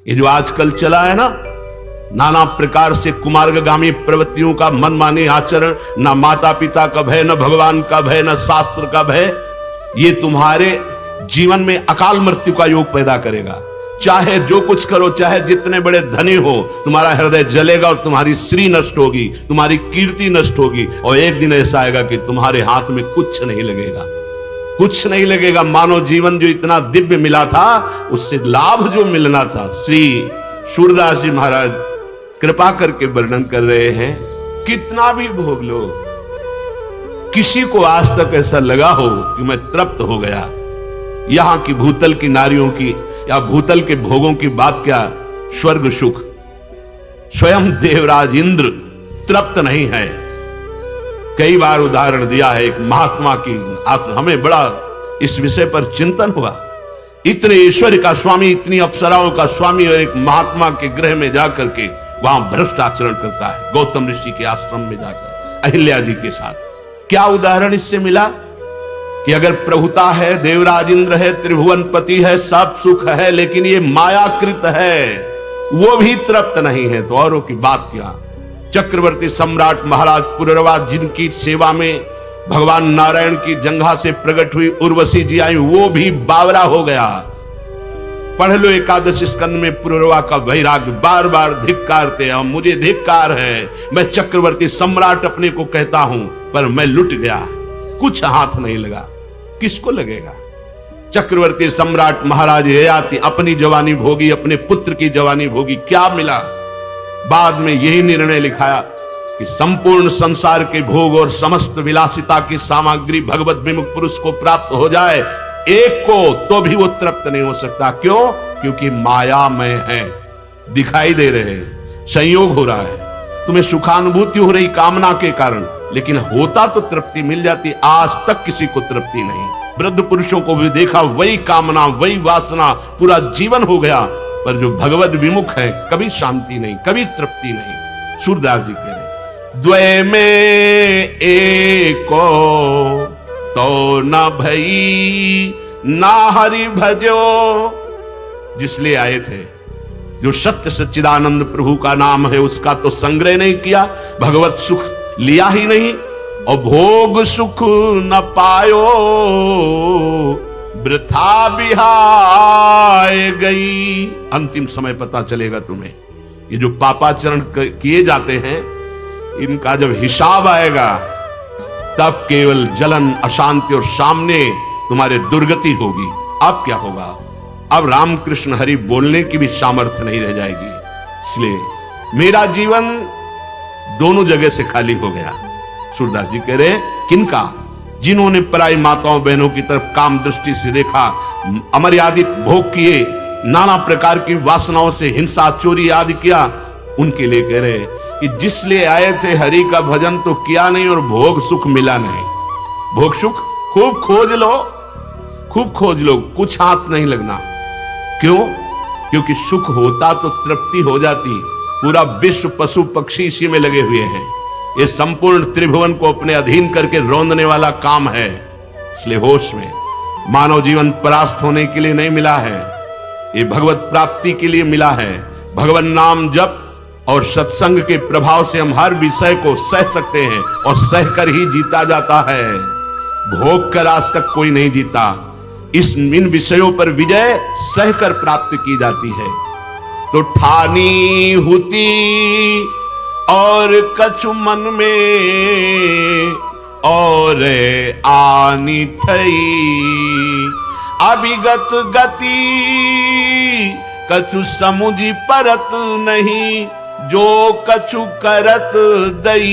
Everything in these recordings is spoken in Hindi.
ये जो आजकल चला है ना, नाना प्रकार से कुमार्गगामी प्रवृत्तियों का मनमानी आचरण, ना माता पिता का भय, न भगवान का भय, न शास्त्र का भय, ये तुम्हारे जीवन में अकाल मृत्यु का योग पैदा करेगा। चाहे जो कुछ करो, चाहे जितने बड़े धनी हो, तुम्हारा हृदय जलेगा और तुम्हारी श्री नष्ट होगी, तुम्हारी कीर्ति नष्ट होगी। और एक दिन ऐसा आएगा कि तुम्हारे हाथ में कुछ नहीं लगेगा, कुछ नहीं लगेगा। मानव जीवन जो इतना दिव्य मिला था, उससे लाभ जो मिलना था, श्री सूरदास जी महाराज कृपा करके वर्णन कर रहे हैं। कितना भी भोग लो, किसी को आज तक ऐसा लगा हो कि मैं तृप्त हो गया। यहां की भूतल की नारियों की या भूतल के भोगों की बात क्या, स्वर्ग सुख, स्वयं देवराज इंद्र तृप्त नहीं है। कई बार उदाहरण दिया है एक महात्मा की, हमें बड़ा इस विषय पर चिंतन हुआ। इतने ऐश्वर्य का स्वामी, इतनी अप्सराओं का स्वामी, और एक महात्मा के गृह में जाकर के वहां भ्रष्ट आचरण करता है, गौतम ऋषि के आश्रम में जाकर अहिल्या जी के साथ। क्या उदाहरण इससे मिला कि अगर प्रभुता है, देवराज इंद्र है, त्रिभुवनपति है, सब सुख है, लेकिन ये मायाकृत है, वो भी तृप्त नहीं है, तो औरों की बात क्या। चक्रवर्ती सम्राट महाराज पुररवा, जिनकी सेवा में भगवान नारायण की जंघा से प्रकट हुई उर्वशी जी आई, वो भी बावरा हो गया। पढ़ लो एकादश स्कंद में पुररवा का वैराग्य, बार बार धिक्कारते हैं, मुझे धिक्कार है, मैं चक्रवर्ती सम्राट अपने को कहता हूं, पर मैं लुट गया, कुछ हाथ नहीं लगा। किसको लगेगा? चक्रवर्ती सम्राट महाराज ययाति अपनी जवानी भोगी, अपने पुत्र की जवानी भोगी, क्या मिला? बाद में यही निर्णय लिखाया कि संपूर्ण संसार के भोग और समस्त विलासिता की सामग्री भगवत विमुख पुरुष को प्राप्त हो जाए, एक को, तो भी वो तृप्त नहीं हो सकता। क्यों? क्योंकि माया में है, दिखाई दे रहे हैं, संयोग हो रहा है, तुम्हें सुखानुभूति हो रही कामना के कारण, लेकिन होता तो तृप्ति मिल जाती। आज तक किसी को तृप्ति नहीं। वृद्ध पुरुषों को भी देखा, वही कामना, वही वासना, पूरा जीवन हो गया, पर जो भगवत विमुख है, कभी शांति नहीं, कभी तृप्ति नहीं। सूरदास जी कह रहे, द्वय में एको तो न भई ना हरि भजो। जिसलिए आए थे, जो सत्य सच्चिदानंद प्रभु का नाम है, उसका तो संग्रह नहीं किया, भगवत सुख लिया ही नहीं, और भोग सुख न पायो, वृथा बिहाय गई। अंतिम समय पता चलेगा तुम्हें, ये जो पापाचरण किए जाते हैं, इनका जब हिसाब आएगा, तब केवल जलन, अशांति और सामने तुम्हारे दुर्गति होगी। अब क्या होगा? अब रामकृष्ण हरि बोलने की भी सामर्थ्य नहीं रह जाएगी। इसलिए मेरा जीवन दोनों जगह से खाली हो गया। सूरदास जी कह रहे, किनका? जिन्होंने पराई माताओं बहनों की तरफ काम दृष्टि से देखा, अमर्यादित भोग किए, नाना प्रकार की वासनाओं से हिंसा, चोरी आदि किया, उनके लिए कह रहे कि जिसलिए आए थे हरि का भजन तो किया नहीं और भोग सुख मिला नहीं। भोग सुख खूब खोज लो, खूब खोज लो, कुछ हाथ नहीं लगना। क्यों? क्योंकि सुख होता तो तृप्ति हो जाती। पूरा विश्व पशु पक्षी इसी में लगे हुए हैं। ये संपूर्ण त्रिभुवन को अपने अधीन करके रौंदने वाला काम है। इसलिए होश में, मानव जीवन परास्त होने के लिए नहीं मिला है, ये भगवत प्राप्ति के लिए मिला है। भगवान नाम जप और सत्संग के प्रभाव से हम हर विषय को सह सकते हैं, और सहकर ही जीता जाता है। भोग कर आज तक कोई नहीं जीता। इन विषयों पर विजय सहकर प्राप्त की जाती है। तो ठानी हुती और कछु मन में, और आनी ठई अभिगत गति, कछु समुझी परत नहीं, जो कछु करत दई,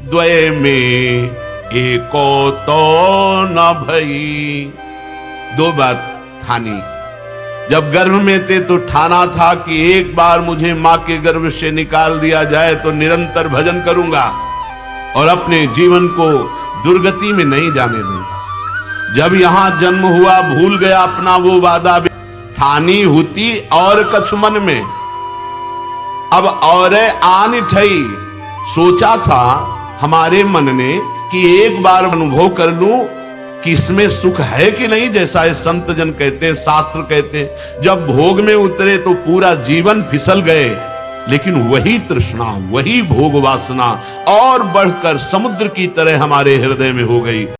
द्वय में एको तो न भई। दो बात ठानी। जब गर्भ में थे तो ठाना था कि एक बार मुझे मां के गर्भ से निकाल दिया जाए तो निरंतर भजन करूंगा और अपने जीवन को दुर्गति में नहीं जाने दूंगा। जब यहां जन्म हुआ, भूल गया अपना वो वादा, ठानी हुती और कछु मन में, अब और आन ठई। सोचा था हमारे मन ने कि एक बार अनुभव कर लूं कि इसमें सुख है कि नहीं, जैसा ये संत जन कहते हैं, शास्त्र कहते हैं। जब भोग में उतरे तो पूरा जीवन फिसल गए, लेकिन वही तृष्णा, वही भोग वासना और बढ़कर समुद्र की तरह हमारे हृदय में हो गई।